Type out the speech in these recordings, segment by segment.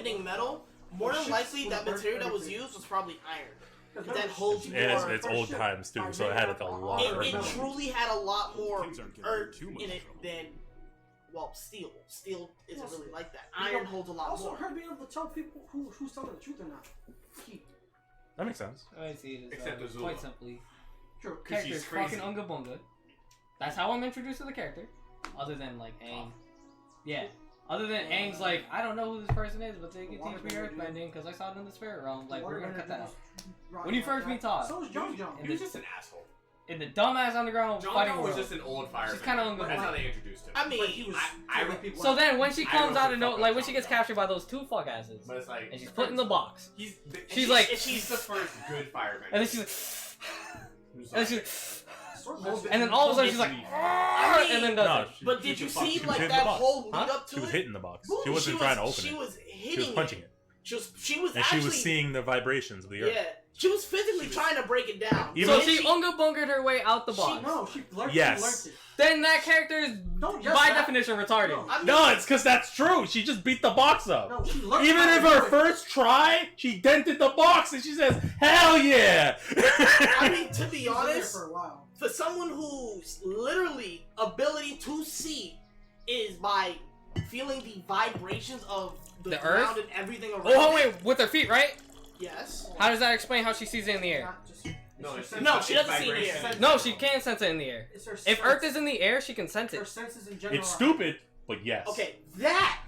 bending metal, more than likely that material that was used was probably iron. That holds more. And it's old times too, so it had like a lot. It truly had a lot more earth in it than, well, steel. Steel isn't really like that. Iron holds a lot more. Also, her being able to tell people who's telling the truth or not. Key. That makes sense. I see it Except as quite simply. True. Character's fucking Unga Bunga. That's how I'm introduced to the character. Other than like Aang. Yeah. Other than Aang's like, I don't know who this person is, but they can teach me earthbending because I saw it in the spirit realm. Like, we're gonna cut that out. When you first meet Todd. So is Jung Jung. He was just an asshole. In the dumbass underground fighting world. was just an old fireman. She's kind of Unga Bunga. That's how they introduced him. I mean, so then when she comes out of no, like when she gets captured by those two fuck asses, But it's like, and she's put in the box, she's like, she's the first good fireman. and then she's like, And and then all of a sudden she's like, and then does it. But did you see like hitting that the box. whole lead up to She was it? hitting the box. She wasn't trying to open She it. was hitting She was punching it. She was And actually, she was seeing the vibrations of the earth. Yeah, she was physically trying to break it down. So she Unga Bungered her way out the box. She learned Yes. it. Then that character is by definition retarded. No, it's because that's true. She just beat the box up. No, she learned Even if her first try, she dented the box and she says, "Hell yeah!" I mean, to be She was there honest, for a while. for someone whose literally ability to see is by feeling the vibrations of the ground earth and everything around. Oh wait, with her feet, right? Yes. How does that explain how she sees it in the air? No, she doesn't see it in the air. No, she can sense it in the air. It's her If sense. Earth is in the air, she can sense Her it. senses in general. It's stupid, but yes. Okay, that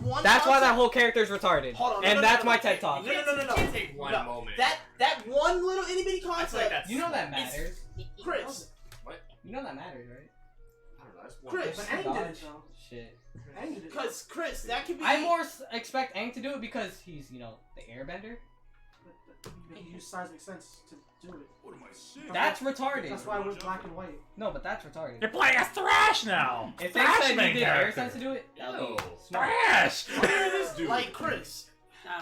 one. That's why that concept- whole character is retarded. Hold on, And that's my TED Talk. No. Can't take one moment. That one little itty bitty concept. You know that matters. Chris. You know that matters, right? I don't know. That's one. Chris. But Aang did it though. Shit. Aang did it. Because Chris, that could be. I more expect Aang to do it because he's, you know, the airbender. He used seismic sense to do it. What am I saying? That's retarded. That's why we're black and white. No, but that's retarded. You're playing as Thrash now. If they Thrash said you main did air character. sense to do it, that would Ew. be smart. Thrash. Why are this dude? Like Chris.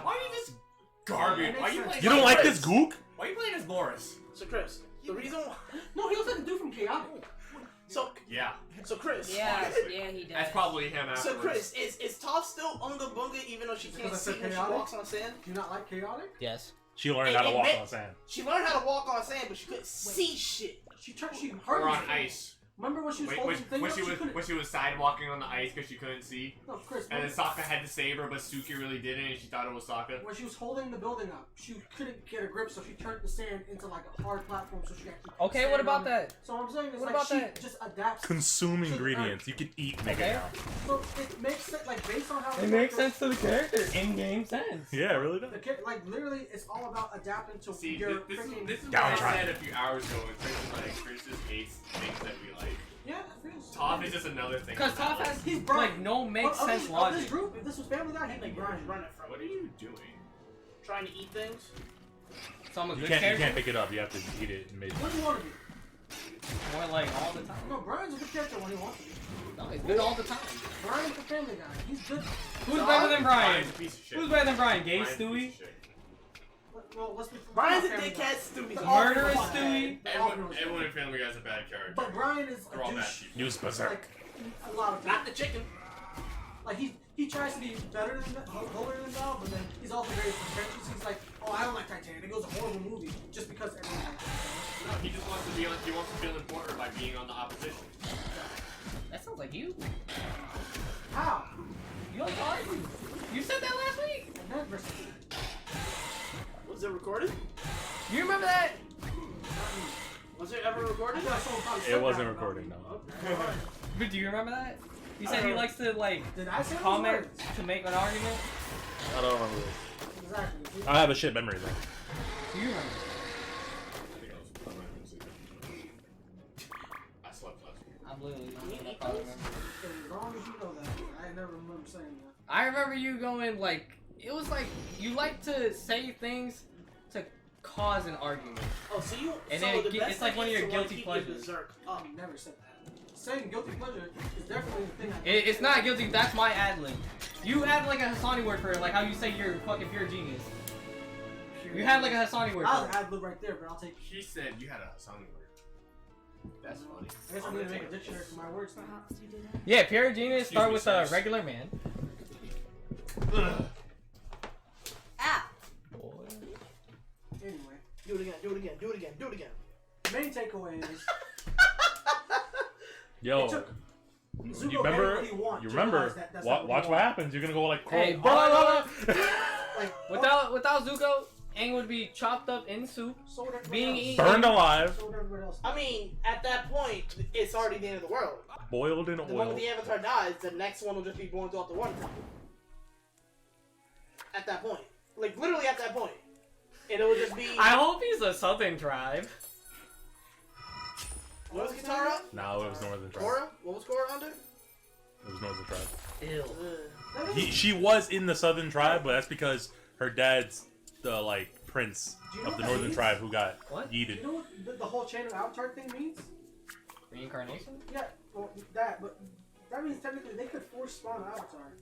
Why are you this garbage? Why are you playing? You don't like this gook? Why are you playing as Boris? So Chris, the reason why. No, he looks like a dude from Chaotic. So Yeah. Chris. Yeah, yeah, he does. That's probably him So afterwards. Chris, is Toph still Unga Bunga even though she can't Because I see said when she chaotic? walks on sand? Do you not like Chaotic? Yes. She learned how to walk Admit- on sand. She learned how to walk on sand, but she couldn't see shit. She heard Or on me. ice. Remember when she was Wait, holding the thing up? She couldn't. when she was sidewalking on the ice because she couldn't see, No, Chris. and then Sokka had to save her, but Suki really didn't, and she thought it was Sokka. When she was holding the building up, she couldn't get a grip, so she turned the sand into like a hard platform, so she could actually. Okay, stand what about on it. that? So what I'm saying is What like about she that? just adapts. Consume to the ingredients. You can eat and make Okay. it now. So it makes sense, like based on how It makes sense to the character. In-game sense. Yeah, it really does. Like literally, it's all about adapting to See, your this freaking. is what I Downtrodden. said a few hours ago when Chris was like, Chris just hates things that we like. Yeah, it feels. Toph is just another thing. Because that Toph has He's Brian. like no make Of sense this logic. group, if this was Family Guy, he'd be Brian. Run it from. What are you doing? Trying to eat things. So I'm a You good can't character. pick it up. You have to eat it and make What do you want to be? More like all the time. No, Brian's a good character when he wants to be. No, he's good all the time. Brian's the Family Guy. He's good. Who's better than Brian? Brian's a piece of shit. Who's better than Brian? Gay Brian's a piece Stewie? of shit. Well, let's be. Brian's a Family Guy. dickhead, Stewie's a Murderous fucking Stewie? Everyone in Family Guy's a bad character. But Brian is They're a all bad douche. people. Use berserk. Like, a lot of Not times. the chicken. Like he tries to be better than holier than thou, but then he's also very pretentious. He's like, oh, I don't like Titanic. It was a horrible movie just because everyone liked it. No, he just wants to be on. He wants to feel important by being on the opposition. That sounds like you. How? You like to argue. You said that last week. And then versus Was it recorded? You remember that? Was it ever recorded? It wasn't recorded, no. But do you remember that? He said he likes to like Did I say those comment words? to make an argument. I don't remember this. Exactly. I have a shit memory though. Do you remember? I slept last week. I'm literally not gonna probably remember. As long as you know that, I never remember saying that. I remember you going like it was like you like to say things to cause an argument. Oh, so you. And so then the best it's like thing one of is your to wanna guilty keep your pleasures. berserk I up. never said that. Saying guilty pleasure is definitely the thing. It's not guilty. That's my ad lib. You had like a Hassani word for it, like how you say you're fucking pure genius. You had like a Hassani word I'll for it. ad lib right there, but I'll take. He said you had a song word. That's funny. I guess I'm gonna make a dictionary for my words now. Perhaps you did it. Yeah, pure genius. Excuse Start me, with a sirs. regular man. Do it again. Do it again. The main takeaway is Yo, it took Zuko you remember? getting what he wants You to remember? realize that that's Watch not what he wants. happens. You're gonna go like, Hey, blah, blah, blah. Like Without Zuko, Aang would be chopped up in soup, so would everybody being else. eaten. Burned alive, So would everybody else. I mean, at that point, it's already the end of the world. boiled in The oil. moment the Avatar dies, the next one will just be born throughout the water temple. At that point. Like, literally at that point. And it will just be... I hope he's a southern tribe. What was Katara? No, it was Northern Tribe. Korra? What was Korra under? It was Northern Tribe. Ew. She was in the Southern Tribe, but that's because her dad's the like prince Do you know of the what that Northern means? Tribe who got What? Do you yeeted. know what the whole chain of Avatar thing means? Reincarnation? Yeah, well, that, but that means technically they could force spawn an Avatar.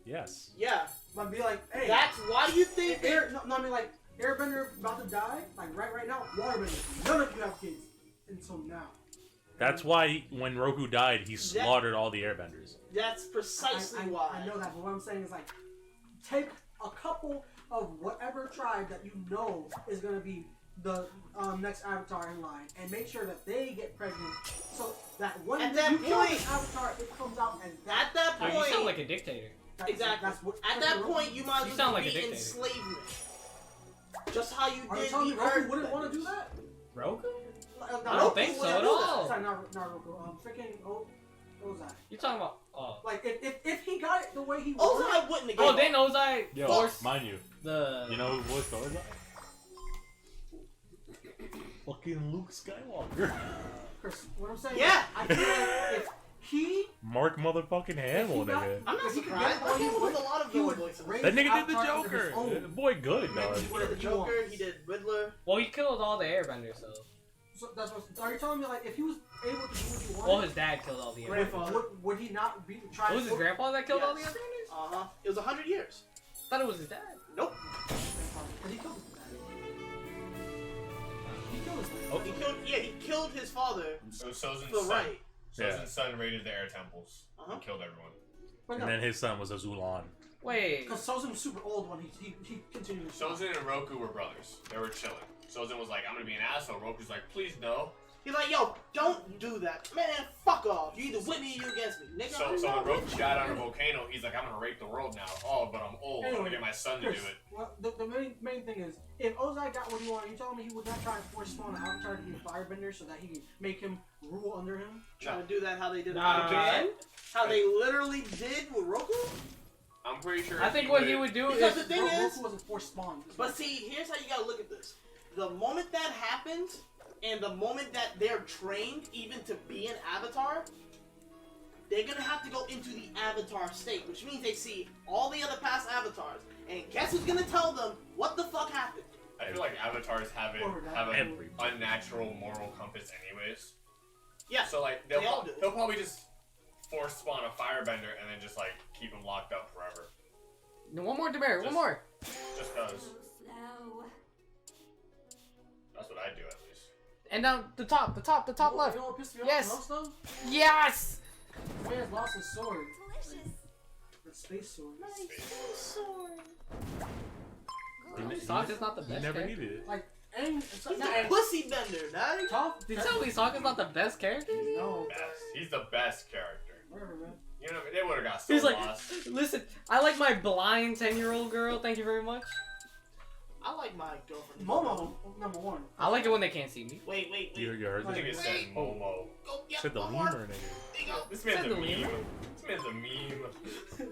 Yes. Yeah. But be like, hey, That's why do you think... no, I mean like, Airbender about to die, like right now, Waterbender, none of you have kids until now. That's why when Roku died, he slaughtered all the airbenders. That's precisely why. I know that, but what I'm saying is like, take a couple of whatever tribe that you know is gonna be the next Avatar in line, and make sure that they get pregnant, so that when At that you kill point- this Avatar, it comes out as that. At that Oh, point... you sound like a dictator. Exactly. At that point, you might You as sound well like a be dictator. enslavement. Just how you Are you did telling me the Roku Earth wouldn't want to do benders. that? Roku? I don't think so at all. Sorry, not Roku. Freaking what was that? You talking about? Oh. Like if he got it the way he Also, wanted, I wouldn't have Oh, given then Ozai Yo, forced mind you, the. you know who was Ozai? Fucking Luke Skywalker. Chris, what I'm saying, Yeah. I feel like if he, Mark motherfucking Hamill, got- nigga. I'm not if he could surprised. get what he Mark Hamill does wanted, a lot of he villain would voices. raise That nigga did the Avatar under his Joker. own. Boy, good, Make dog. him He whatever did the he wants. Joker, he did Riddler. Well, he killed all the airbenders, so. So that's what. Are you telling me like if he was able to do what he Well, wanted, his dad killed all the airbenders. Grandfather. would he not be trying? It was his grandpa that killed all the Yes. airbenders? Uh-huh. It was 100 years. I thought it was his dad. Nope. Because he killed his dad. He killed his dad. Oh. He killed his father So Sozin's for the son. right. Sozin's son raided the air temples Uh-huh. and killed everyone. But And no, then his son was a Zulan. Wait. because Sozin was super old when he continued. Sozin and Roku were brothers. They were chilling. Sozin was like, I'm gonna be an asshole. Roku's like, please no. He's like, yo, don't do that. Man, fuck off. You either with me or you against me. Nigga, So, I'm so when not Roku with you. died on a volcano, he's like, I'm gonna rape the world now. Oh, but I'm old. I'm gonna get my son to do Chris, it. well, the main thing is, if Ozai got what he wanted, you telling me he would not try and force spawn an Avatar to be a firebender so that he could make him rule under him? Trying to do that how they did it Nah. again? How they literally did with Roku? I'm pretty sure. I think what he would do Because is. the thing is- Roku wasn't force spawned. But see, here's how you gotta look at this. The moment that happens, and the moment that they're trained even to be an avatar, they're gonna have to go into the avatar state, which means they see all the other past avatars. And guess who's gonna tell them what the fuck happened? I feel like avatars have an Everybody. unnatural moral compass, anyways. Yeah. So like They all do. they'll probably just force spawn a firebender and then just like keep him locked up forever. No, one more, Dimera, one more. Just cause. That's what I'd do at least. And down the top left. You know what pissed me off Yes. the most though? Yes! The man's lost his sword. The space sword. Sokka's not the He best never character. needed it. Like, Aang, He's not a Aang, pussy bender, daddy. Toph, Did you tell me Sokka's not the best character? No, Best. He's the best character. whatever, man. You know, they would have got so He's like, lost. listen, I like my blind 10-year-old girl, thank you very much. I like my girlfriend. Momo, number one. I like it when they can't see me. Wait. You heard I think this? it said Momo. Go, yeah, Said the one more. lemur, nigga. There you go. This man's a Said the meme. lemur? This man's a meme.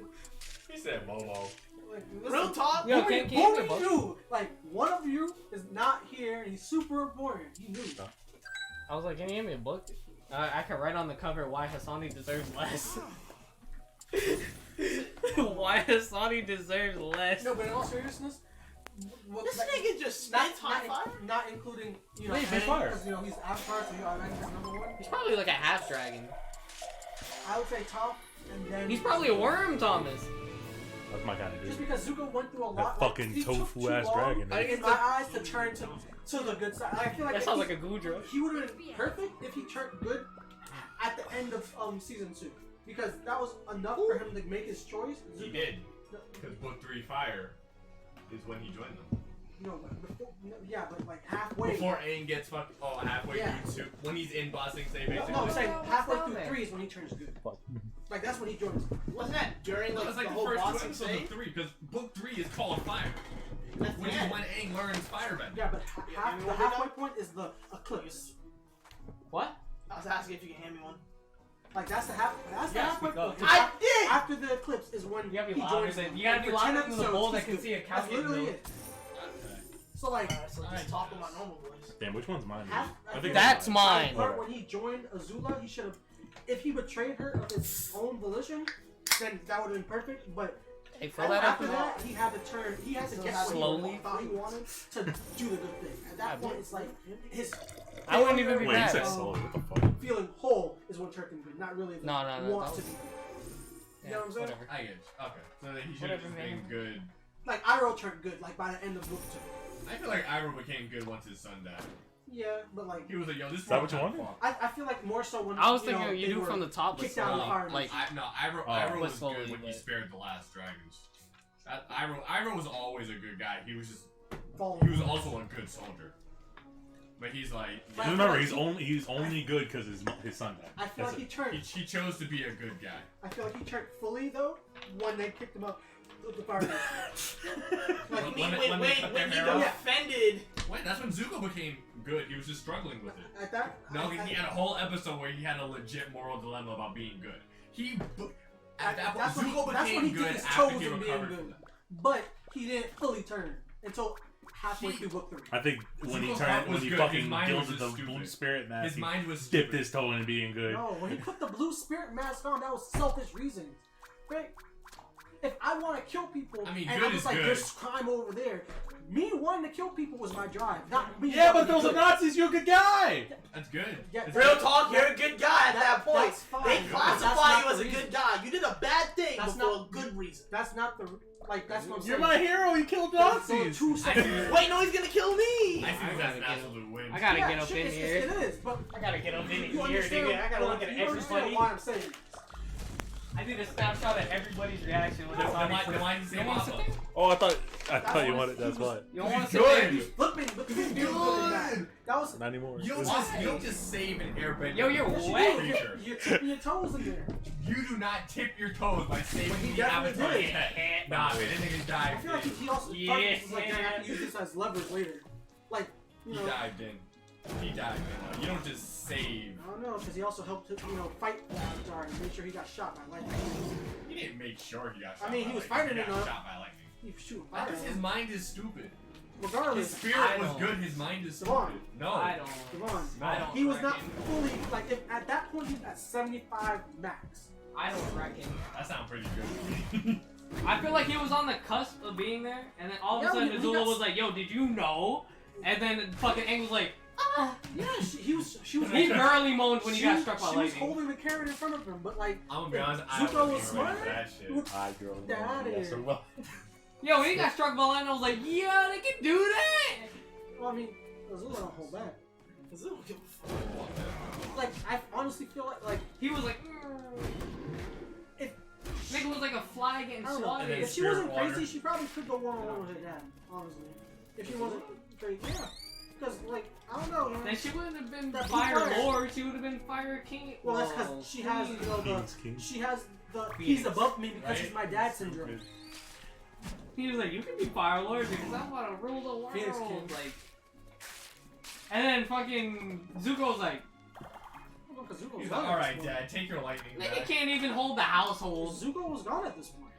He said Momo. Like, Real talk. Yo, Boomy, can't you Boomy knew. Like, one of you is not here, and he's super important. He knew. I was like, can you hand me a book? I can write on the cover why Hassani deserves less. Why Hassani deserves less. No, but in all seriousness, This nigga just spits hot fire. not including, you know, Yeah, he spit fire. because, you know, he's Avatar, so he automatically is number one. He's probably like a half dragon. I would say top, and then... He's probably a worm, Thomas. That's my kind of Just dude. because Zuko went through a That lot. fucking he took tofu too ass long dragon. I- Nigga. in my eyes to turn to the good side. I feel like That if sounds he- like a Gudra. he would have been perfect if he turned good at the end of season 2, because that was enough for him to make his choice. He did. Because book 3 Fire is when he joined them. but like halfway. Before Aang gets fucked. Oh, halfway Yeah. through 2. When he's in bossing state, basically. No, I'm saying What's halfway down through there? 3 is when he turns good. Like that's when he joins. Wasn't that during That like, was like the the whole first 2 boxing episodes stage? of 3, because book 3 is called Fire. That's Which the is end. when Aang learns Firebend. Yeah, but Yeah, the you want halfway me point is the eclipse. What? I was asking if you can hand me one. Like that's the Yeah, halfway speak up. point. I did! After the eclipse is when You gotta be he louder joins than them. you gotta And be for 10 louder than the episodes, bull that he's can good. see a cow That's getting literally milked. it. So like So just talk in my normal voice. Damn, which one's mine? half, I think That's mine. mine. the part when he joined Azula, he should have. If he betrayed her of his own volition, then that would have been perfect. But Hey, fill that up. after that, he had to turn. He had to get what Slowly. he thought he wanted to do the good thing. At that point, it's like his. I wouldn't even be Wait, you mad. said slowly. What the fuck? Feeling whole is what turned him good, not really the No, wants that to be was- good. You know what I'm saying? Whatever. I get you. Okay. So then he should have just Whatever, been man. good. Like Iroh turned good, like by the end of book 2. I feel like Iroh became good once his son died. Yeah, but like He was like, yo, this is that what you wanted? I feel like more so when I was you know, thinking you they do were from the top, but kicked out of the slowly. fire. Like, Iroh Oh. was Slowly, good when he but- spared the last dragons. Iroh was always a good guy. He was just fall. he was also a good soldier. But he's like But- Just remember, he's only good because his son died. I feel That's like it. he chose to be a good guy. I feel like he turned fully though when they kicked him out of the fire. When they cut their When hair you off. offended. Wait, that's when Zuko became good. He was just struggling with it. At that, No, he had a whole episode where he had a legit moral dilemma about being good. At that point, that's when Zuko that's when became he good took his after toes he in being recovered good. from that. But he didn't fully turn until halfway through book 3. I think when he Zuko's turned, heart when was he good. fucking His mind was gilded just the blue stupid. spirit mask, His he mind was dipped stupid. his toe in being good. No, when he put the blue spirit mask on, that was selfish reasons. Right? If I want to kill people, I mean, and good I'm is just like, good. there's crime over there. Me wanting to kill people was my drive, not me. Yeah, but wanting those to are kill- Nazis. You're a good guy. That's good. Yeah, It's Real good. talk, you're a good guy at that point. That's fine. They That's classify not you as the a reason. good guy. You did a bad thing, That's but for not- a good reason. That's not the that's what I'm You're saying. my hero. You killed Those- those Nazis. two I separate- see. Wait, no, he's gonna kill me. I think I that's gotta an get absolute win. I gotta Yeah, get up shit, in it's- here. It is, but I gotta get up in you here, understand, nigga. I gotta look at you understand everybody. why I'm saying this. I need a snapshot of everybody's reaction when No, they saw then me. why did you say You want to sit Wappa? there? Oh, I thought you wanted. That's why. You don't want to sit Good. there? He flipping, but he didn't do good in that. That was Not anymore. You don't just save an airbender. Yo, you're Yes, you wet. do. Creature. You're tipping your toes in there. You do not tip your toes by saving But he the definitely avatar's did. head. Nah, man, that nigga I dived feel like in. he also Yeah. was like, I have to use this as leverage later. Like, you He know, dived in. He dived in. You don't just save. I don't know, because he also helped him, fight the Avatar and make sure he got shot by lightning. He didn't make sure he got shot. I mean, by he was lightning. fighting He got enough. shot by lightning. He was shooting I fire. think his mind is stupid. His Regardless, spirit I was don't- good. His mind is Come on. stupid. No. I don't. Devon, I don't he was not reckon. fully, like, if, at that point he was at 75 max. I don't reckon. That sounds pretty good. I feel like he was on the cusp of being there, and then all of Yeah, a sudden he Azula got- was like, "Yo, did you know?" And then fucking Aang was like, Yeah, she was he barely moaned when he got struck by She was lightning. holding the carrot in front of him, but like, I'm gonna be if honest. I Zuko don't was think ready for smart. that shit. I girl. Get outta Yeah, here. so well. Yo, when he got struck by lightning, I was like, "Yeah, they can do that." well, I mean, Azula don't hold back. Azula don't give a fuck. Like, I honestly feel like He was like, if nigga was like a fly getting I don't know, swatted. And if she Spirit wasn't water. crazy, she probably could go one-on-one with her dad. Honestly, if she wasn't crazy, yeah. Because like, I don't know, man. Then she wouldn't have been That Fire blue fire. Lord. She would have been Fire King. Well, that's because she has, Queen. the she has the he's above me because he's my dad syndrome. He was like, "You can be Fire Lord because I'm about to rule the world." Phoenix King. Like, and then fucking Zuko was like, Well, 'cause Zuko was He's gone like, at all this right, point. Dad, take your lightning "Nigga back. can't even hold the household." Zuko was gone at this point.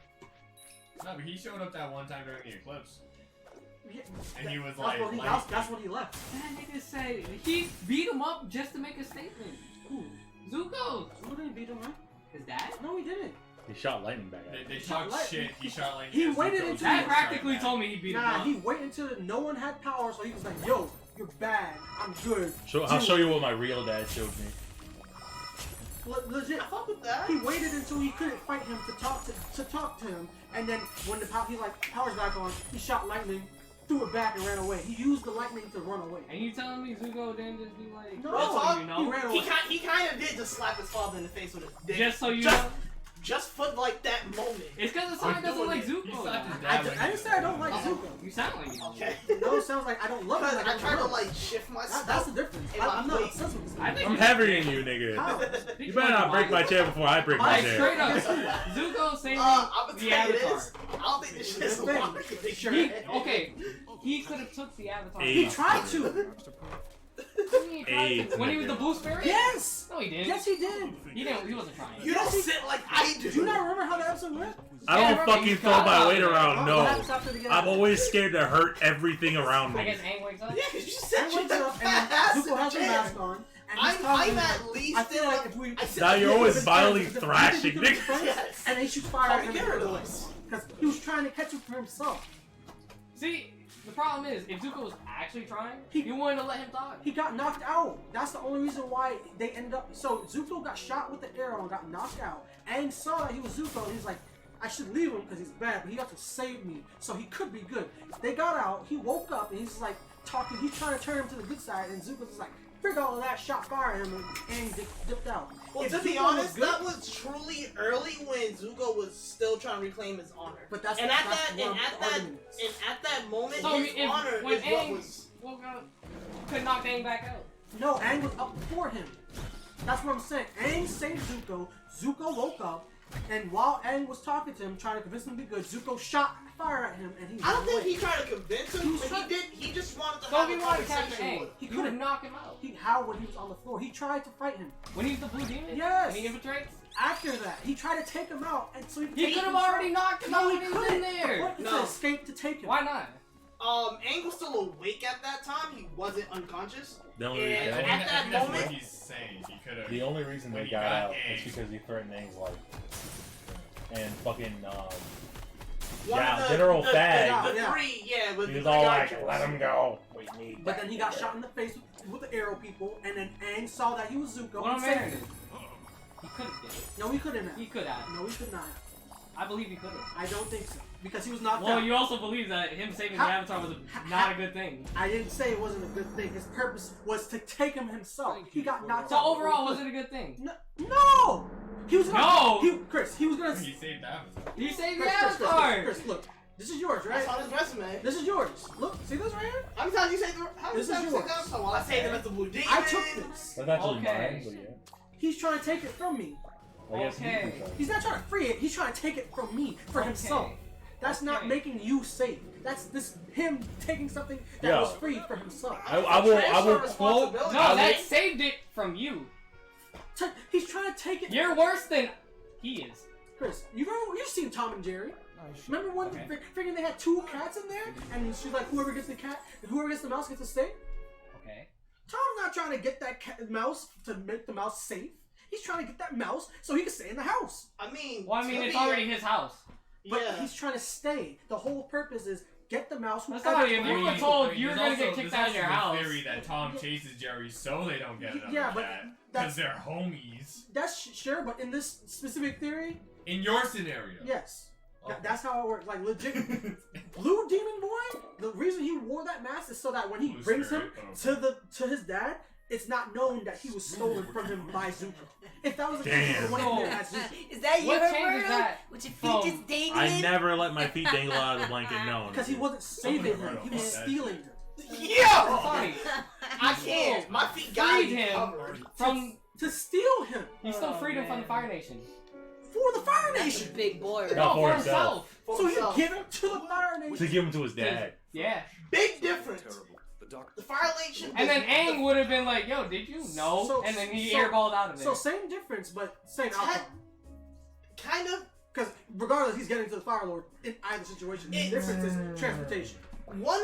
No, but he showed up that one time during the eclipse. Yeah, And he was that's like, what he, like- that's what he left. That nigga said he beat him up just to make a statement. Who? Zuko, Zuko didn't beat him, man. his dad. No, he didn't. He shot lightning back at him. They shot talked light- shit. He shot like he this. waited Zuko until was Dad like, practically back. told me he beat him Nah, up. he waited until no one had power, so he was like, "Yo, you're bad. I'm good." I'll show you what my real dad showed me. Legit. I fuck with that. He waited until he couldn't fight him to talk to him, and then when the power, he like powers back on, he shot lightning, threw it back, and ran away. He used the lightning to run away. And you telling me Zuko didn't just be like, No, "Just so you he know, ran away. He kind of did just slap his father in the face with his dick. just so you Just- know." just for like that moment. It's because Sonic doesn't like He Zuko. slapped his now. dad. I didn't say I don't like Zuko. You sound like you. Okay. No, it sounds like I don't love it. Like I try to love it. like shift myself. That's the difference. I'm not obsessed with this. I think I'm heavier than you, nigga. How? You better not break my chair before I break my Like chair. straight up, Zuko saving I'm gonna the tell you Avatar. this. I don't think this shit is Good thing. logic. Sure. Okay, he could have took the Avatar. Hey. He tried to. He tried AIDS, to. When he was the nigga. Blue Spirit? Yes. No, he didn't. Yes, he did. He didn't. He wasn't trying. You don't sit like I do. Do you not remember how the episode went? I Yeah, don't remember, fucking you throw forgot my about weight it. around, What happens no. after they get I'm out? always scared to hurt everything around I guess me. Aang wakes up. Yeah, because you said And you wakes up, and then Zuko has a mask on. And he's I'm telling him, at least I feel like if we... I said Now you're always If violently if thrashing, if nigga. Yes. And they shoot fire Call at me him Gyarados. because he was trying to catch him for himself. See, the problem is, if Zuko was actually trying, He- you wouldn't have let him die. He got knocked out. That's the only reason why they ended up... So Zuko got shot with the arrow and got knocked out. Aang saw that he was Zuko and he's like, I should leave him because he's bad, but he also saved me, so he could be good. They got out, he woke up, and he's like talking, he's trying to turn him to the good side, and Zuko's just like, frig all of that, shot fire at him, and Aang dipped out. Well, If to be Zuko was honest, good- that was truly early when Zuko was still trying to reclaim his honor. But that's and at that's that, what and the at that, argument is. and at that moment, So, his if- honor when is what Aang- was. Woke up, could knock Aang back out. No, Aang was up before him. That's what I'm saying. Aang saved Zuko, Zuko woke up, and while Aang was talking to him, trying to convince him to be good, Zuko shot fire at him, and he I don't ran think away. he tried to convince He him, was but trying- he did. He just wanted to So have if he a wanted to capture conversation Aang, with. He you would couldn't. knock him out. How when he was on the floor, he tried to fight him. When he's the Blue Demon? Yes. And he infiltrates? After that, he tried to take him out, and so He take could have himself. already knocked him out No, he when he was in couldn't. there. The point was No. to escape to take him. Why not? Aang was still awake at that time. He wasn't unconscious. The only Yeah, I reason, think, at I that think that's moment- what he's saying. He could have. the only reason When they he got got out Aang. is because he threatened Aang's life. And fucking, One yeah, of the, General the, Fag. The Yeah. three, yeah, with He the was three all like, archers. let him go. We need But that then he got nigga." shot in the face with the arrow people, and then Aang saw that he was Zuko. What and a saved man. him. He could have did it. No, he couldn't have. He could have. No, he could not have. I believe he could have. I don't think so. Because he was knocked Well, out. you also believe that him saving How- the Avatar was not a good thing. I didn't say it wasn't a good thing. His purpose was to take him himself. He got knocked So out. overall, was it a good thing? No! No! He was gonna... No! Chris, he was gonna... He saved Avatar. He saved the Chris, Avatar! Chris, look. This is yours, right? That's on his resume. This is yours. Look, see this right here? How many times you say the? How many This is times you say yours. that? So, well, I say them as the Blue Demon. I took this. That's actually Okay. mine, but yeah. He's trying to take it from me. I guess you Okay. can try. He's not trying to free it. He's trying to take it from me for himself. That's not Okay. making you safe. That's this him taking something that Yo. was free for himself. I will Transfer quote. responsibility. No, I that will- saved it from you. He's trying to take it. You're worse than he is. Chris, you've seen Tom and Jerry. Remember when Okay. freaking they had two cats in there, and she's like, whoever gets the cat, whoever gets the mouse gets to stay. Okay. Tom's not trying to get that mouse to make the mouse safe. He's trying to get that mouse so he can stay in the house. I mean, Well, I mean, to it's be- already his house. But Yeah. he's trying to stay. The whole purpose is get the mouse. That's whoever- not if you were told you were There's gonna get also- kicked there's out of your also house. the theory that Tom chases Jerry so they don't get another Yeah, but cat. that's- Because they're homies. That's sure, but in this specific theory, In your scenario. yes. Oh. That's how it works. Like legit, Blue Demon Boy. The reason he wore that mask is so that when he Blue brings Spirit, him to his dad, it's not known that he was stolen from him by Zuko. If that was the case, Damn. he would have been as Zuko. Is that What your changes word? that With your feet from- just dangling? I never let my feet dangle out of the blanket. No. Because he wasn't saving him, he was Yeah. stealing him. Yo! Sorry. I can't. My feet got Freed to be him covered. from. To steal him He still freed him from the Fire Nation. for the Fire That's a Nation. big boy. No, No, for for himself. himself. For So himself. you give him to the Fire To Nation. give him to his dad. Yeah. Big difference. The Fire Nation. And then was- Aang would have been like, "Yo, did you know?" So- and then he so- airballed out of it. So same difference, but same outcome. kind of. Because regardless, he's getting to the Fire Lord in either situation. The difference is transportation. One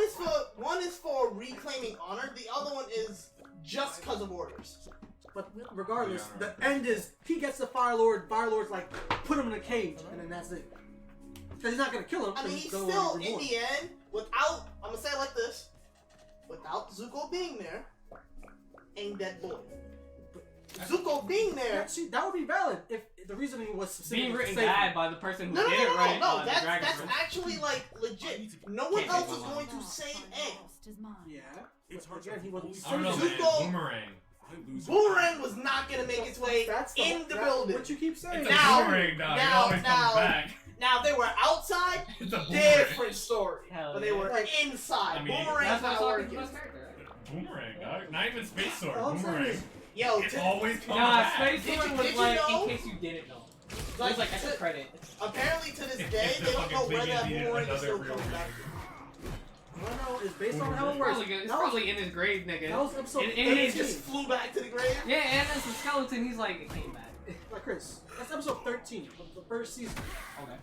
is for reclaiming honor. The other one is just because of orders. But regardless, the end is he gets the Fire Lord. Fire Lord's like put him in a cage, and then that's it. Because he's not gonna kill him. I 'cause mean, he's gonna still want in reward. the end without. I'm gonna say it like this: without Zuko being there, ain't that boy. Zuko being there. Yeah, see, that would be valid if the reasoning was being specifically written saving bad him. by the person who No, no, did no, it no, right. no. The That's Dragon that's Prince. actually like legit. No one Can't else take was my going mind. to save Aang. Yeah. Again, he wasn't I don't know, saving man. Zuko- Boomerang. Boomerang was not gonna make its way in the building. What you keep saying. It's a Now- boomerang, dog. It now- always comes back. Now, if they were outside, It's a boomerang. different story. Hell But they yeah. were Like, inside. I mean, Boomerang's That's why not Sokka's the working. best character, right? Boomerang, dog. Not even Space Sword. All I'm saying Boomerang. is, Yo, It always comes Nah, back. Space Did Sword you- was did you like, know? in case you didn't know. It like, was like extra credit. apparently to this If day, the they don't fucking know where thing that needed boomerang is another still real coming back. what I know is based on how it It's works. probably, good. It's That was- probably in his grave, nigga. That was episode And- And and he 13. just flew back to the grave. Yeah, and as a skeleton, he's like, it came back. Like Chris, that's episode 13 of the first season. Okay.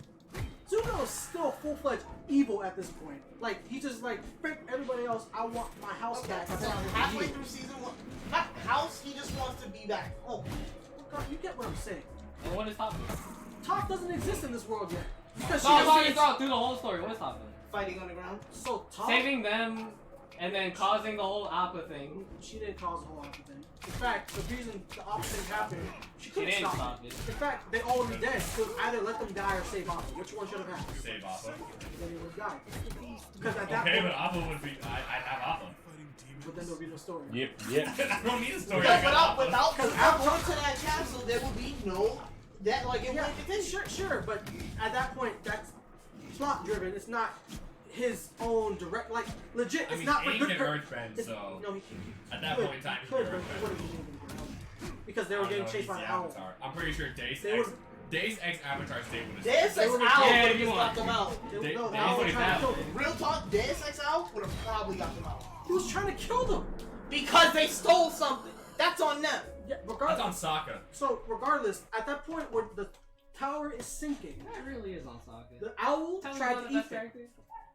Zuko is still full-fledged evil at this point. Like, he just like, frick everybody else, I want my house Okay, back. I've so been out here for halfway years. through season 1, not house, he just wants to be back home. God, you get what I'm saying. And what is Top? Top doesn't exist in this world yet. Because No, I'm she talking doesn't through the whole story. What is Top? Fighting on the ground. So Top, Saving them, and then causing the whole Appa thing. she didn't cause the whole Appa thing. In fact, the reason the Appa thing happened, she She couldn't didn't stop stop it. it. In fact, they all would be dead. So either let them die or save Appa. Which one should have happened? Save Appa. Then he would have died. Because at that Okay, point, but Appa would be. I'd have Appa. but then there'll be no story. Yep. I don't need a story. Because I got without Appa. going to that castle, there will be no that like it Yeah, wouldn't continue. sure, but at that point, that's plot driven. It's not his own direct, like legit. I It's mean, not for Aang good can per- earthbend, it's- so no, he at that could, point in time, he could, could but earthbend. he wouldn't be able to do it because they were I don't getting know, chased he's by the the owl. Avatar. I'm pretty sure They Days X Avatar state would have. Deus They Ex would've- Owl Yeah, would have you just want- got them out. They, They- no, the they owl was would've trying to had kill them. them. Real talk, Deus Ex Owl would have probably got them out. He was trying to kill them. Because they stole something. That's on them. Yeah, That's regardless. on Sokka. So regardless, at that point where the tower is sinking, That really is on Sokka. the owl Tell me tried about to the eat best them. character.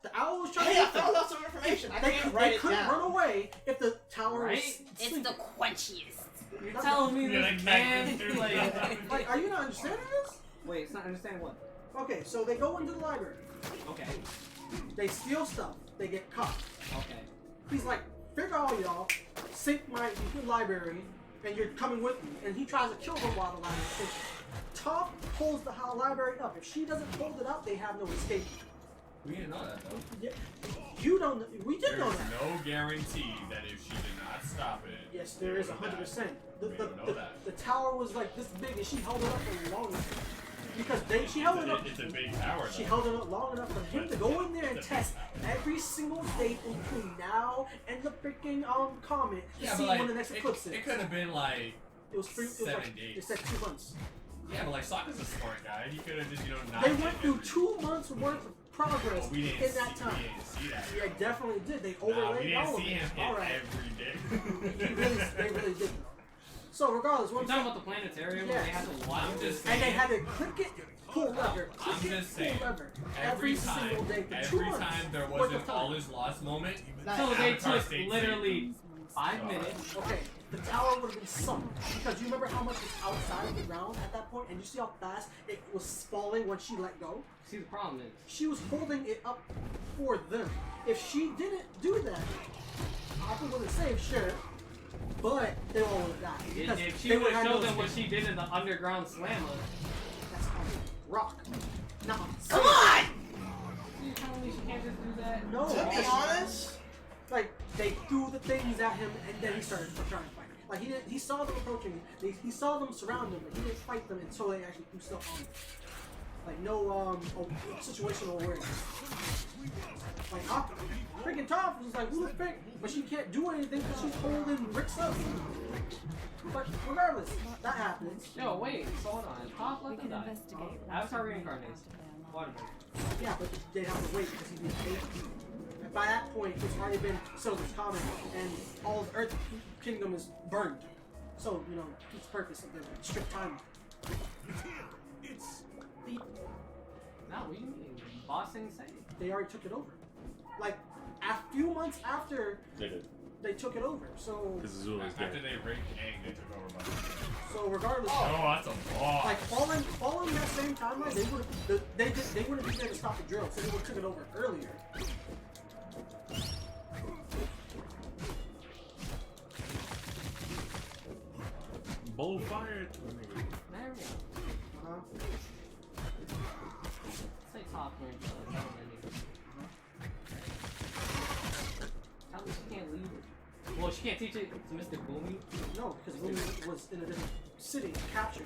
The owl was trying Hey, to I eat them. found out some information. I They, didn't write they it couldn't down. run away if the tower Right? was It's sinking. the quenchiest. You're telling me Yeah, this like man, Cactus, like... Like, are you not understanding this? Wait, it's not understanding what? Okay, so they go into the library. Okay, They steal stuff. They get caught. okay. He's like, figure all y'all, sink my library, and you're coming with me. And he tries to kill them while the library is sinking. Top holds the library up. If she doesn't hold it up, they have no escape. We didn't know that though. Yeah, you don't. We did know There's that. no guarantee that if she did not stop it. Yes, there is 100%. We don't know that. The tower was like this big, and she held it up for long enough. Because she held it up. It's a big tower. She though. held it up long enough for him to go in there and test every single date between now and the freaking comet to Yeah, see but like, when the next eclipse is. it could have been like. It was three. It was 7 like, days. It said 2 months. Yeah, but like Sokka's a smart guy. He could have just not. They went through 2 months worth of progress Well, we didn't in see, that time. We didn't see that. Yeah, definitely did. They Nah, we overlaid didn't all of see it. him All hit right. every day. They really did. Though. So regardless, what You're I'm talking saying, about the planetarium Yeah. where they had to watch I'm this? just and they saying. had to click it, pull lever, I'm click it, just saying. pull lever, Every single day for 2 every months. time there worth was of an time. all is lost moment. So they Avatar took stayed literally 5 minutes. Okay, the tower would have been sunk because you remember how much was outside of the ground at that point, and you see how fast it was falling when she let go. See, the problem is, She was holding it up for them. If she didn't do that, Appa would have saved, sure, but they all would have died because if she they would have have no showed them what escape. she did in the underground slammer, That's on rock. Not on Come sand. on! you telling me she can't just do that? No, To be because honest, like they threw the things at him, and then he started trying to fight. Like he saw them approaching. He saw them surround him, but he didn't fight them until they actually threw stuff on him. Like no situational awareness. Like Aqua, freaking Toph was like, who the frick? But she can't do anything because she's holding Rick's up. But regardless, that happens. Yo, wait, so hold on. Top We let them can die. investigate. Avatar reincarnates. Waterbender. Yeah, but they have to wait because he's been taken. And by that point, it's already been Silver's comet, and all of Earth Kingdom is burned. So, you know, it's purpose of the strict time. No, what do you mean? Boss insane. They already took it over. Like, a few months after They did. they took it over. So, Because Azula's After dead. they raped Aang, they took over. so regardless, Oh, that's a boss. like following that same timeline, they would they wouldn't be there to stop the drill, so they would have took it over earlier. Bowl fire. There we go. Say top reincarnates. Tell me she can't leave. Well, Oh, she can't teach it to Mr. Boomy? No, because Lumi was in a different city, captured.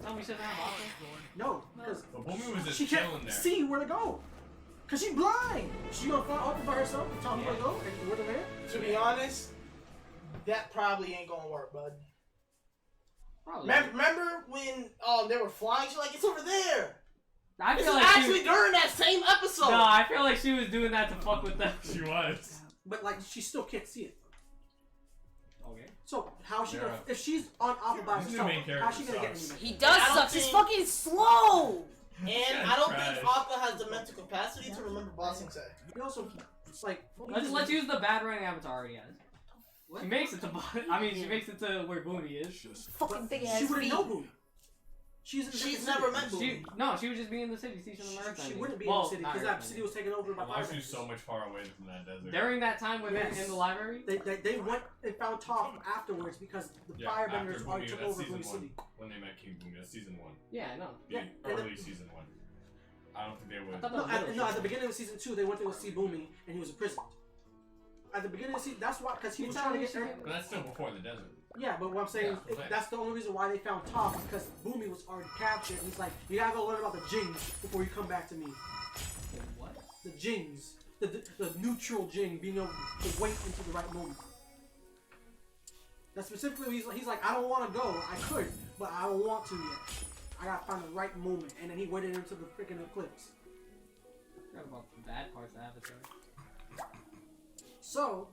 No, we shouldn't have Aqua. No, because But Boomy was just she chilling can't there. see where to go. Cause she's blind. She gonna fly off by herself and tell me where to go and where to land. To be honest, that probably ain't gonna work, bud. Probably. Remember when they were flying? She's like, it's over there. I This feel is like actually she, during that same episode. no, I feel like she was doing that to fuck with them. She was. But like, she still can't see it. Okay. So how is she gonna? Yeah. If she's on Appa by He's the herself, main character, how's she gonna get sucks. anywhere? He does I don't suck. He's think- fucking slow. And I don't think Aqua has the mental capacity to remember Bossing Say. He also, like, Let's use the bad running avatar already has. What? She makes it to I mean, she makes it to where Boomy is. Fucking big She ass wouldn't feet. know Boom. She's in the She's city. never met Boom. She would just be in the city teaching them earthbending. She wouldn't be Well, in the city not because that earthbending. city was taken over by Why is fire. she so much far away from that desert? During that time when they're Yes. in the library? They went and found Toph afterwards because the firebenders after already Boomy, took that's over season Boom 1. City. When they met King Boomy, that's season 1. Yeah, I know. The Yeah, and early season 1. I don't think they would. I thought No, that was at the beginning of season 2, they went to go see Boomy and he was imprisoned. At the beginning of season, that's why, because he was trying to get there. But that's still before the desert. Yeah, but what I'm saying Yeah, is okay. that's the only reason why they found Toph because Boomy was already captured. He's like, you gotta go learn about the Jings before you come back to me. What? The Jings, the neutral Jing, being able to wait until the right moment. That's specifically he's like, I don't want to go. I could, but I don't want to yet. I gotta find the right moment, and then he waited until the freaking eclipse. I forgot about the bad parts of Avatar. So,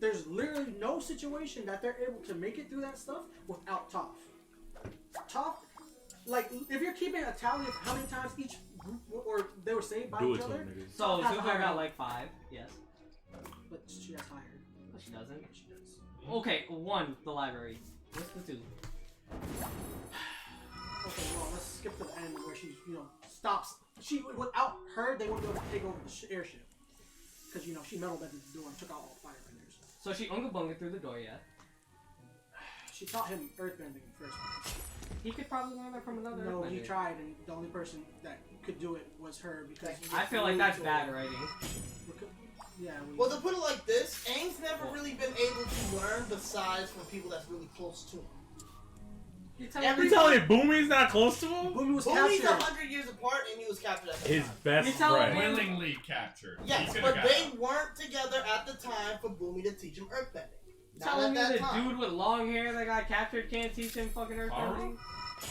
there's literally no situation that they're able to make it through that stuff without Toph. Toph, like, if you're keeping a tally of how many times each group or they were saved by Do each it to other, him, niggas. So, Toph has a Zuko higher got number. like 5, yes. But she has higher. No, she doesn't. She does. Okay, 1, the library. What's the 2? Okay, well, let's skip to the end where she, stops. She, without her, they wouldn't be able to take over the airship. Because, she metal bended the door and took out all the firebenders. So she unga bunga through the door, yeah. She taught him earthbending in the first place. He could probably learn that from another No, he earthbender. tried, and the only person that could do it was her because I feel like that's bad writing. Yeah. Well, to put it like this, Aang's never really been able to learn besides from people that's really close to him. You tell me You telling me Boomy's not close to him? Boomy was Boomy's captured. 100 years apart, and he was captured at the His time. best You telling friend. me- Willingly captured. He Yes, could've but got they out. weren't together at the time for Boomy to teach him earthbending. Not telling at me that the time. dude with long hair that got captured can't teach him fucking earthbending?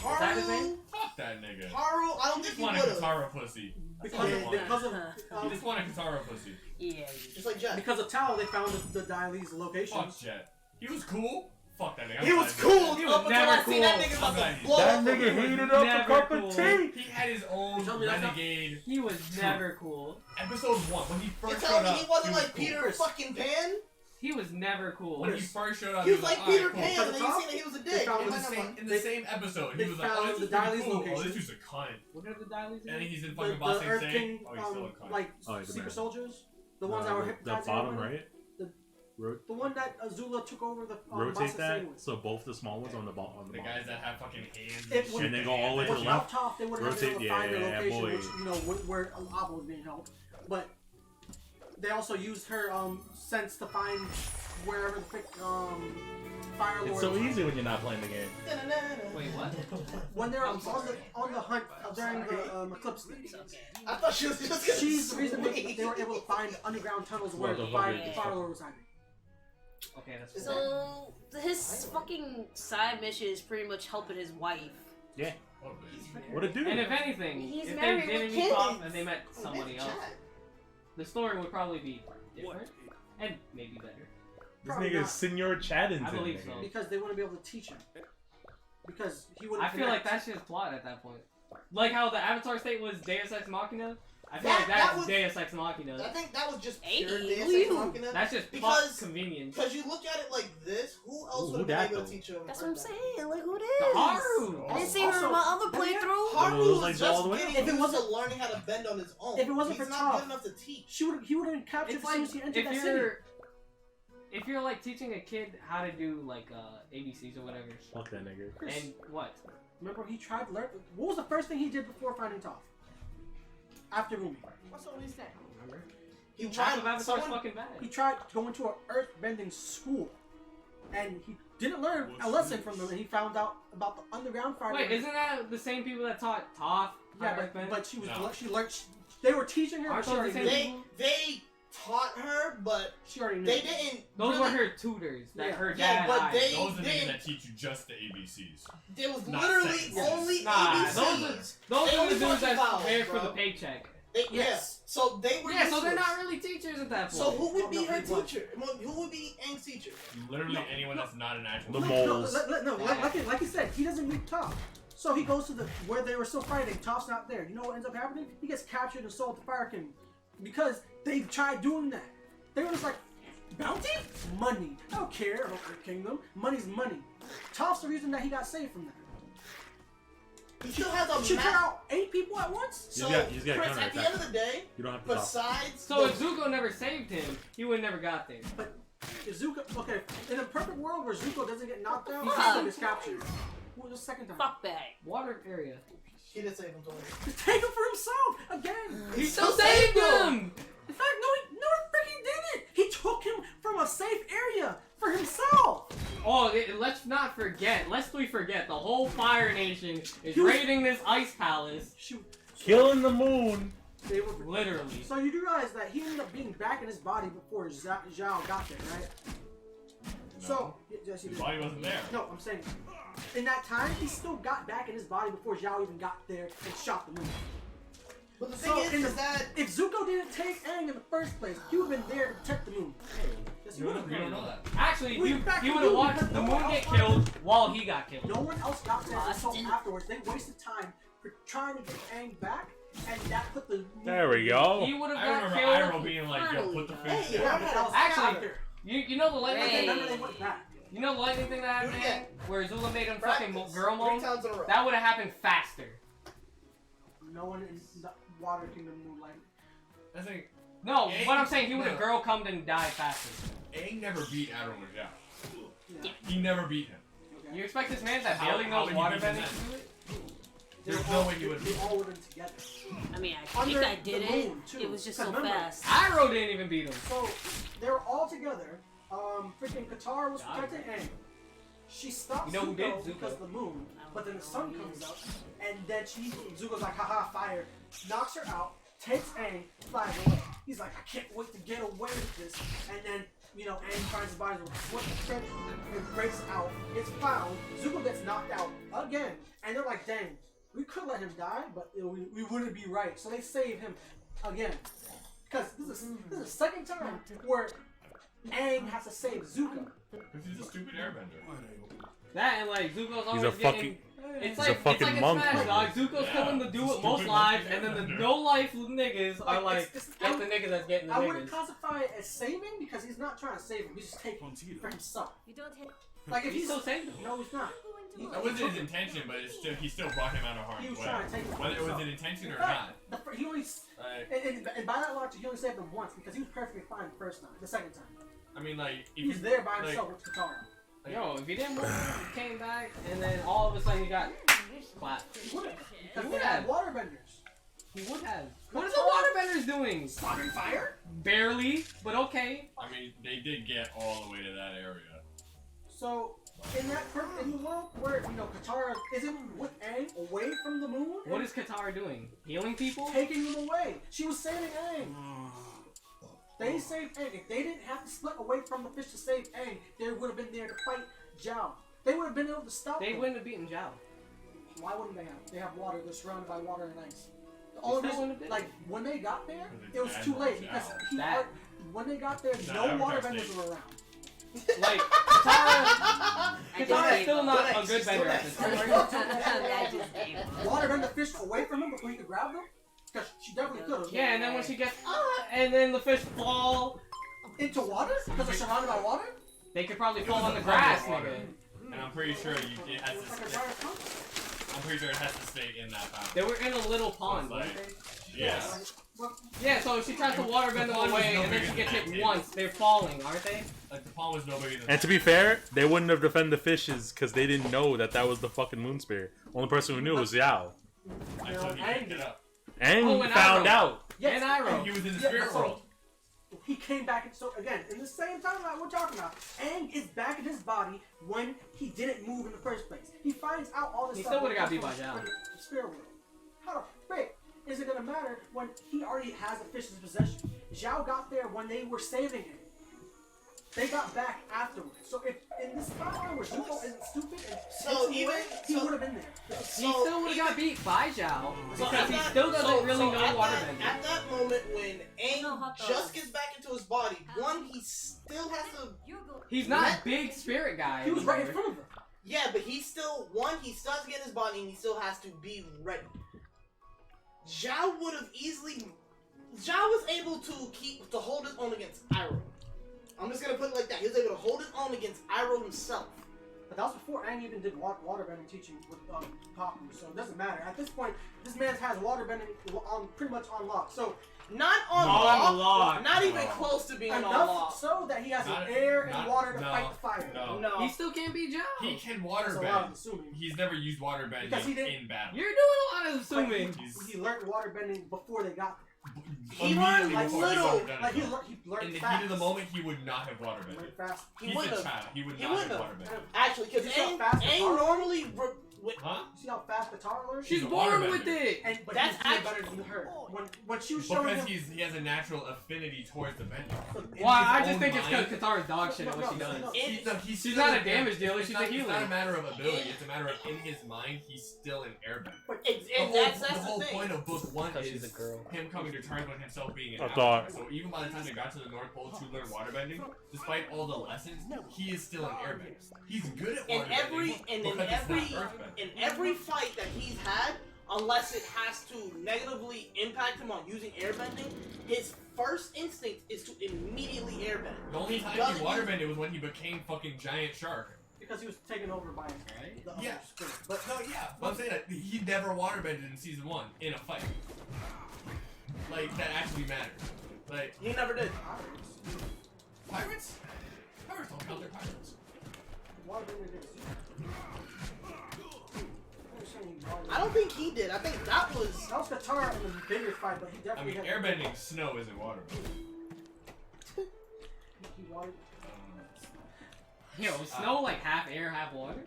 Haru, that his name? Fuck that nigga. Haru, I don't He think just he wanted would have. Katara pussy. Because of, Yeah. because of He just wanted Katara pussy. Yeah. Just like Jet. because of Tao, they found the Dialy's location. Fuck Jet. He was cool. Fuck that nigga. He was I'm glad cool He was up until I never seen that cool. nigga about I'm to glad blow That up. nigga was heated up a never cup cool. of tea. He had his own Tell me that's not- renegade. He was never cool. Episode 1, when he You first telling showed me up, he wasn't was like cool. Peter fucking Pan? He was never cool. When he first showed up, He was like "Alright, Peter cool." Pan, and then you Top, seen that he was a they dick. found And the I'm same- like, In the same episode, they he was like, found oh, this the is pretty Dialy's cool. Oh, location. this dude's a cunt. What are the dialy's And then he's in The, fucking the Bossing Earth saying, King, oh, he's still a cunt. like Oh, he's a secret man. soldiers, the ones that were the hypnotizing bottom everybody? right. The- Ro- The one that Azula took over the rotate Basa that Singh with. so both the small ones on the bottom. The guys that have fucking hands It and would- shit. And they go all the way to the Without left. Toph, they would have been able to Rotate, find yeah, the location, boy. which where Abba was being held. But they also used her sense to find wherever the frick Fire Lord. It's so easy when you're not playing the game. Wait, what? When they're I'm sorry. on the hunt during the eclipse days. I thought she was just gonna She's the reason swing. they were able to find the underground tunnels where Well, the the Fire fucking- Lord was hiding. Okay, that's cool. So his fucking side mission is pretty much helping his wife. Yeah. Oh, bitch. What a dude. And if anything, He's if they married didn't with meet Toph kids. and they met somebody else, the story would probably be different and maybe better. This Probably nigga not. is Senor Chaddington. I believe nigga. so. Because they wouldn't be able to teach him. Because he wouldn't. I feel like connect. that's just plot at that point. Like how the Avatar state was Deus Ex Machina. I feel That- like that that's was- Deus Ex I Machina. think that was just Hey, pure who Deus you? Ex Machina. That's just plot Because- convenience. Because you look at it like this, who else Who would have been dat, able to though? teach him? That's what I'm saying. Like who The this? Haru. I didn't see her in Also- my other and yeah, playthrough. Haru It was was like just all the way getting up. If it used wasn't- to learning how to bend on his own. if it wasn't He's for not Toph, good enough to teach. he would have captured It's as soon like as he entered if that you're if you're like teaching a kid how to do like ABCs or whatever, Fuck that nigga. and what? Remember, he tried to learn. What was the first thing he did before finding Toph? After Rumi. What's all these things? Remember? He Half tried. of Avatar's Someone, fucking bad. He tried going to an earthbending school, and he didn't learn a lesson from them. And he found out about the underground fire. Wait, isn't that the same people that taught Toph? Yeah, Earthbend? but she was No. she learned. They were teaching her, Aren't but she those the already same knew. they taught her, but She already knew. they didn't. Those really, were her tutors that Yeah. her Yeah, dad but hired. they- Those are the niggas didn't- that teach you just the ABCs. There was Not literally sentences. only Nah, ABCs. those They are only the dudes taught you that's vowels, there for bro. the paycheck. Yes. Yes. So they were. Yeah, so they're useless. not really teachers at that point. So who would be No, her he was. teacher? Who would be Aang's teacher? Literally No, anyone no. that's not an actual. The teacher. moles. Like you said, he doesn't meet Toph. So he goes to where they were still fighting. Toph's not there. You know what ends up happening? He gets captured and sold to Fire King because they tried doing that. They were just like, bounty, money. I don't care about the kingdom. Money's money. Toph's the reason that he got saved from that. He still has a She took map. out 8 people at once. You So, got Chris, at the counterattack. end of the day, You don't have to stop. besides So the- if Zuko never saved him, he would never got there. But if Zuko, okay, in a perfect world where Zuko doesn't get knocked out, Fuck. Zuko gets captured. What was the second time? Fuck bag. Water area. he didn't save him. Totally. Take him for himself again. He still still saved saved him! In fact, no, he freaking didn't. He took him from a safe area for himself. Oh, let's not forget. Lest we forget, the whole Fire Nation is He was- raiding this ice palace. Shoot. Killing the moon. They were Literally. So you do realize that he ended up being back in his body before Zhao got there, right? So yes, he His did. body wasn't there. No, I'm saying in that time he still got back in his body before Zhao even got there and shot the moon. But the So, thing in is that If Zuko didn't take Aang in the first place, he would have been there to protect the moon. Yes, he You would don't, have. you don't know that. Actually, We he in fact would do, have watched because the no moon one get else killed while he got killed. No one else got there until Boston. afterwards. They wasted time for trying to get Aang back, and that put the. There we go. He would have I got remember killed. Iroh being like, yo, put the Hey, fish yeah. down. But that was Actually, after. You know the lightning Hey. Remember they went back. You know the lightning thing that happened Do it again. where Zula made him fucking practice girl 3 mode? times in a row. That would have happened faster. No one in the Water Kingdom knew like. I think No, Aang- what I'm saying, he would have no. girl come and died faster. Aang never beat Iroh and Zhao. Yeah. He never beat him. Okay. You expect this man that How- barely how knows would you waterbending beat to him do it? There's They no all- way you would They beat all would have been together. I mean, I Under think I did the it. moon, too. It was just so Because remember, fast. Iroh didn't even beat him. So they were all together. Freaking Katara was Yeah, protecting Aang. She stopped You know who Zuko did? Zuko. because of the moon, but then the sun comes up, and then Zuko's like, haha, fire, knocks her out, takes Aang, flies away. He's like, I can't wait to get away with this, and then, Aang finds his body, it breaks out, gets found, Zuko gets knocked out again, and they're like, dang, we could let him die, but we wouldn't be right, so they save him again. Because this is the second time where Aang has to save Zuko. Because he's a stupid airbender. That and like Zuko's always He's a getting. fucking. It's he's like a it's fucking like in monkey. Smash, dog. Zuko's Yeah, killing the dude he's a with most stupid lives, monkey and then the airbender. no life niggas are like it's- get the niggas that's getting the I wouldn't niggas. classify it as saving because he's not trying to save him. He's just taking it for himself. You don't hit. Like if He's he's still saving him. no, he's not. That wasn't his intention, but he still brought him out of harm's He was way. trying to take it for Whether it was himself. an intention In or fact, not. he only Like, and by that logic, he only saved him once because he was perfectly fine the first time. The second time, I mean, like, if he was you, there by like, himself with Katara. Yo, if he didn't move, he came back, and then all of a sudden he got clapped. He would have He because would they had have. waterbenders. He would have. What are the waterbenders doing? Starting fire. Barely, but okay. I mean, they did get all the way to that area. So in the world where Katara isn't with Aang, away from the moon, What is Katara doing? Healing people? taking them away. She was saving Aang. They saved Aang. If they didn't have to split away from the fish to save Aang, they would have been there to fight Zhao. They would have been able to stop They them. wouldn't have beaten Zhao. Why wouldn't they have? They have water. They're surrounded by water and ice. The They only still reason, wouldn't have like when they got there, Because it was it's too bad late for because Zhao. That- when they got there, Nah, no Avatar waterbenders Snake. were around. Like, Katara, I just Katara's gave still up. not a Thanks. good bender at this point. I just gave up. Waterbend the fish away from him before he could grab them, because she definitely could have. Yeah, and then when she gets, and then the fish fall, Into water because they're surrounded by water. they could probably It fall was on a the grass, underwater. nigga. And I'm pretty sure it has It's like a to. giant pump. I'm pretty sure it has to stay in that fountain. They were in a little pond, Like- weren't they? Yeah. Well, Yeah, so if she tries to waterbend them pond was away, no and then bigger she gets than hit that, once, they're falling, aren't they? Like the pond was no bigger than. And to be fair, they wouldn't have defended the fishes because they didn't know that was the fucking moon spear. Only person who knew was Yao. Until he picked it up. And Oh, and found Iroh. out. yes, And Iroh. He was in the Yeah, spirit so- world. he came back. So again, in the same timeline we're talking about, Aang is back in his body when he didn't move in the first place. He finds out all this He stuff. still would've got from beat by the Zhao. Spirit world. How the frick is it gonna matter when he already has the fish in his possession? Zhao got there when they were saving him. They got back afterwards. So if in this timeline where Zuko isn't stupid and So even he would have been there. He still would have got beat by Zhao So because at he that- still doesn't really know at waterbending. At that moment when Aang No hot dogs. just gets back into his body, one, he still has to. He's not big spirit guy. He was right in anymore. front of her. Yeah, but he still, one, he still has to get in his body and he still has to be ready. Zhao would have easily. Zhao was able to hold his own against Iroh. I'm just gonna put it like that. He was able to hold his own against Iroh himself. But that was before Aang even did waterbending teaching with Kaku, so it doesn't matter. At this point, this man has waterbending on pretty much on lock. So Not on lock. Not even close to being on enough lock. so that he has Not- air and not- water to no, fight the fire. No. No. He still can't beat Zhao. He can That's a lot, I'm waterbend. assuming. He's never used waterbending Because he didn't- in battle. You're doing a lot of assuming. He learned waterbending before they got there. He Immediately learned, like, before he little- waterbended. Like he learned In the fast. heat of the moment, he would not have He waterbended. learned fast. He He's a wouldn't have. child. He would He not have wouldn't have. waterbended. Actually, because You see how Aang fast the car- normally. Huh? You see how fast Katara learned? She's He's a born waterbender. with it. And but That's he's doing actually- better than her. When she was showing Because him, he has a natural affinity towards the bending. In Well, his I just own think it's mind- because Katara's dog shit at what she No, does. no. He's She's still not a an damage dealer, it's she's a not- It's not a healer. matter of ability. It's a matter of in his mind, he's still an airbender. And that's the whole the thing. point of book one Because is she's a girl. him coming to terms with himself being an I avatar. thought- So even by the time they got to the North Pole to learn waterbending, despite all the lessons, he is still an airbender. He's good at In waterbending every because it's not earthbending. in every fight that he's had, unless it has to negatively impact him on using airbending, his first instinct is to immediately airbend. The only time he doesn't waterbended was when he became fucking giant shark. because he was taken over by Right? the other Yeah. spirit. But no, yeah, but I'm saying that he never waterbended in season one in a fight. Like that actually matters. Like He never did. pirates? Pirates don't count, they're pirates. Waterbending against you. I don't think he did. I think that was. That was Katara in the bigger fight, but he I definitely mean, had airbending snow isn't waterbending. He watered. Yo, is snow like half air, half water?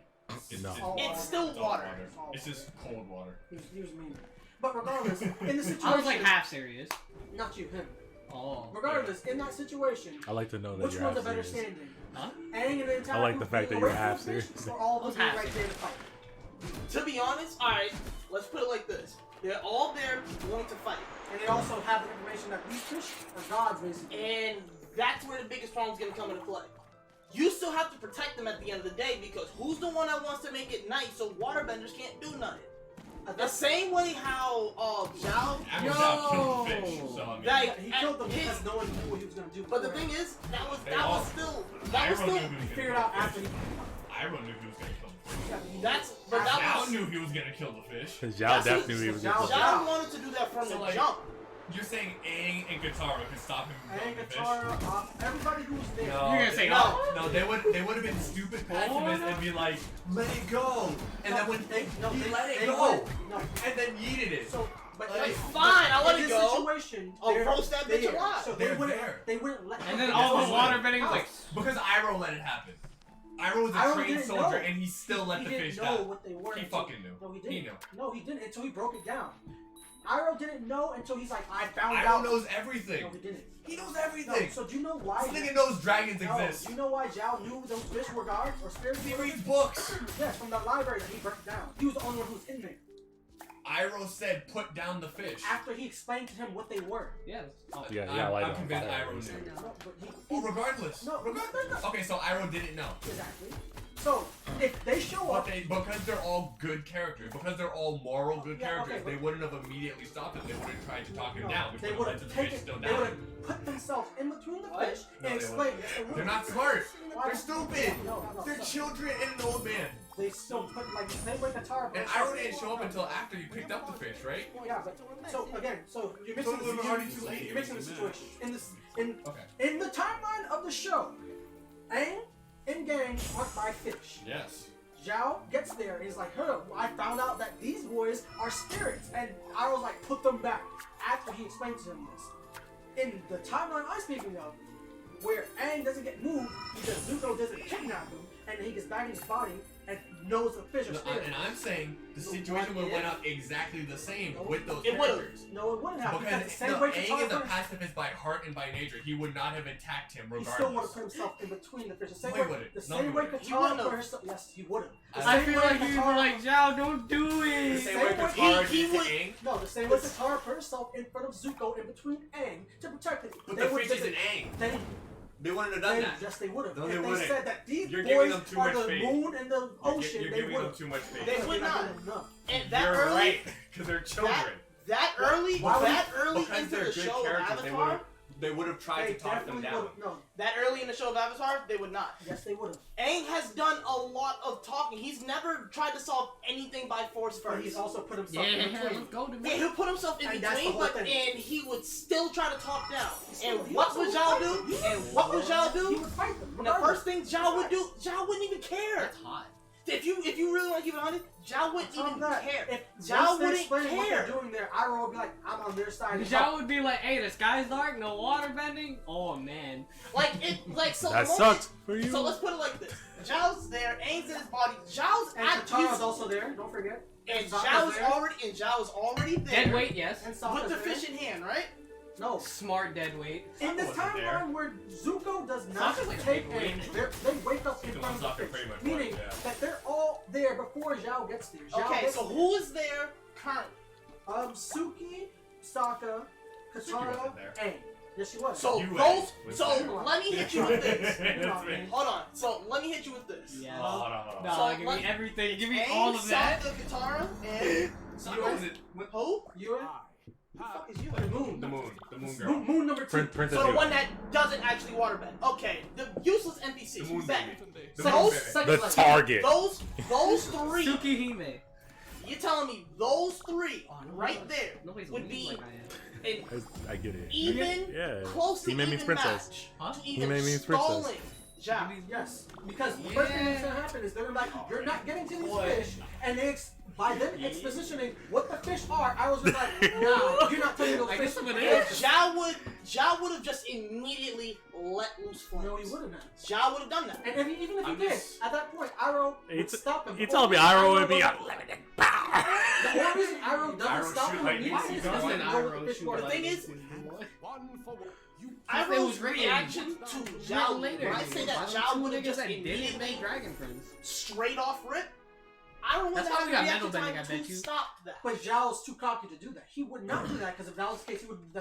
It's, No. It's still all water. It's just cold water. He was mean. But regardless, in the situation, I was like half serious. not you, him. Oh. Regardless, in that situation, I like to know that which you're one's a half better serious. standing? Huh? Aang and the entire I like the group fact that being you're away from half the fish, serious. or all of Who's them being half right there to fight. To be honest, alright, let's put it like this. They're all there wanting to fight. And they also have the information that these fish are gods, basically. And that's where the biggest problem's gonna come into play. You still have to protect them at the end of the day because who's the one that wants to make it nice so waterbenders can't do nothing? The same way how Zhao, Amazon killed the fish, so I mean, Like, He killed them his- because no one knew what he was going to do. but the before. thing is, that was all- still Iroh knew he was he gonna figured kill out the after he. fish. Iroh knew he was gonna kill the fish. but that Zhao was knew he was gonna kill the fish. Because Zhao That's definitely what- knew he was Zhao- gonna Zhao wanted to do that from So, the like, jump. You're saying Aang and Katara could stop him from And killing the fish? Katara, everybody who was there. No. You're gonna say No. No, they would have been stupid pessimists and be like, let it go. And then when they let it they go, wouldn't. No. and then yeeted it. So, but Like, like, fine, I'll let in it this go. situation, I'll they're roast that bitch there. alive. So They're they wouldn't. there. They wouldn't let. And then him all go. the water bending was like, Because Iroh let it happen. Iroh was a Iroh trained didn't soldier know. and he still let He the didn't fish know die. what they were. He until- fucking knew. No, he He didn't. knew. No, he didn't until he broke it down. Iroh didn't know until he's like, I found Iroh out. knows everything. No, he didn't. He knows No, everything. so do you know why? This nigga knows dragons No, exist. do you know why Zhao knew those fish were gods or spirits? He reads books. Yes, from the library that he broke down. He was the only one who was in there. Iroh said, put down the fish. After he explained to him what they were. yeah. Oh. Yeah, yeah, I'm, light I'm on convinced fire. Iroh knew. No, but he Well, regardless. No, regardless. Okay, so Iroh didn't know. exactly. So if they show But up, because they're all good characters, because they're all moral good Yeah, okay, characters, but- they wouldn't have immediately stopped him. They would have tried to talk him no, down, which they would would have led to have the fish taken. still They would dying. have put themselves in between the What? fish No, and they explained. They're not smart. Why? They're stupid. No, They're so children and an old man. they still put like the same way Katara. And Iroh didn't show up until after you picked up the fish, right? Yeah, but so again, so you're So mixing. it was already too late. You're mixing the situation. In Okay. the timeline of the show, Aang and gang hunt by fish. Yes. Zhao gets there and he's like, I found out that these boys are spirits. And I was like, put them back. After he explained to him this. in the timeline I'm speaking of, where Aang doesn't get moved because Zuko doesn't kidnap him, and he gets back in his body and knows the fish are scared. And I'm saying the situation would have went out exactly the same with those It would've. characters. No, it wouldn't have. Because The same way Aang is a Katara pacifist by heart and by nature. He would not have attacked him he still would have regardless. put himself in between the fish. The same No, he way, wouldn't. the No, same he way wouldn't. He Katara wouldn't put have. herself. Yes, he would have. I feel like you were like, Zhao, don't do The it. same way Same way- Katara he did to would- Aang. No, the same way Katara put herself in front of Zuko in between Aang to protect him. But They the would- fish isn't Aang. They wouldn't have done They- that. Yes, they would have. No, if they they wouldn't. said that these You're giving boys them too are much the faith. moon and the ocean, You're they giving would them have. too much faith. They would not. And that You're early, right, because they're children. that early Because into they're the good show of characters, Avatar, they would have tried They to talk them definitely down. would have. No, that early in the show of Avatar, they would not. yes, they would have. Aang has done a lot of talking. He's never tried to solve anything by force But first. he's also put himself Yeah, in between. let's go to Yeah, he'll put himself in And that's the between, whole but thing. and he would still try to talk down. And He what also would would Zhao fight do? them. And what would Zhao He do? would fight them. And the first thing Zhao would do, Zhao wouldn't even care. That's hot. If you really want to keep it honest, Zhao wouldn't Tell even them that. care. If Zhao once they wouldn't explain what care. they're doing there, Iroh would be like, I'm on their side. and Zhao help. would be like, hey, the sky's dark, no water bending. Oh man. So That the moment- sucks for you. So let's put it like this: Zhao's there, Aang's in his body. Zhao's And at Katara's his, also there. Don't forget. and Sokka's Zhao's already there. Dead weight, yes. And Sokka's with the there. fish in hand, right? No. Smart dead weight. In this wasn't there. timeline where Zuko does not Sokka's like a take big Aang, they wake up in Zuko's front of the Sokka fish. pretty much Meaning was, yeah. that they're all there before Zhao gets there. Zhao Okay, gets so who is there currently? Suki, Sokka, Katara, wasn't there. Aang. Yes, she was. So You those. was So there. let me hit you with this. That's me. Hold on. So let me hit you with this. Yeah. Oh, hold on, hold on. No, So, give like, me everything. Give me Aang, all of that. Sokka, Katara, and You was it? who? Ewan? Who the fuck is you? The moon. The moon girl. Moon number 2. Princess So the Yue. one that doesn't actually waterbend. Okay, the useless NPC. The moon Who's that? baby. The So moon those baby. second The level. target. Those three. Tsukihime. You're telling me those three Oh, no, right there Nobody's would weak be like I am. an I get it. even, Yeah. close to He made me even princess. match Huh? to He even made me princess. stalling Zhao. Yes, because the first thing that's gonna happen is they're gonna be like, you're not getting to these Boy. fish, and by them expositioning what the fish are, I was just like, no, you're not telling me those I fish. guess what it are. is. Zhao would have just immediately let loose flames. No, he wouldn't have. Zhao would have done that. And even if he I'm did, just- at that point, Iroh would It's- stop him. You told me Iroh would be. The only reason Iroh doesn't Iroh stop shoot him like immediately is Nisi because he does. knows what the fish are. The thing is, It was Iroh's written reaction to Zhao later. when I say that Why don't Zhao two would have niggas just that didn't immediately make Dragon Prince. straight off rip, I don't That's want why to we got have mental reaction bending, time I bet to you. stop that. But Zhao's too cocky to do that. He would not do that because if that was the case, he would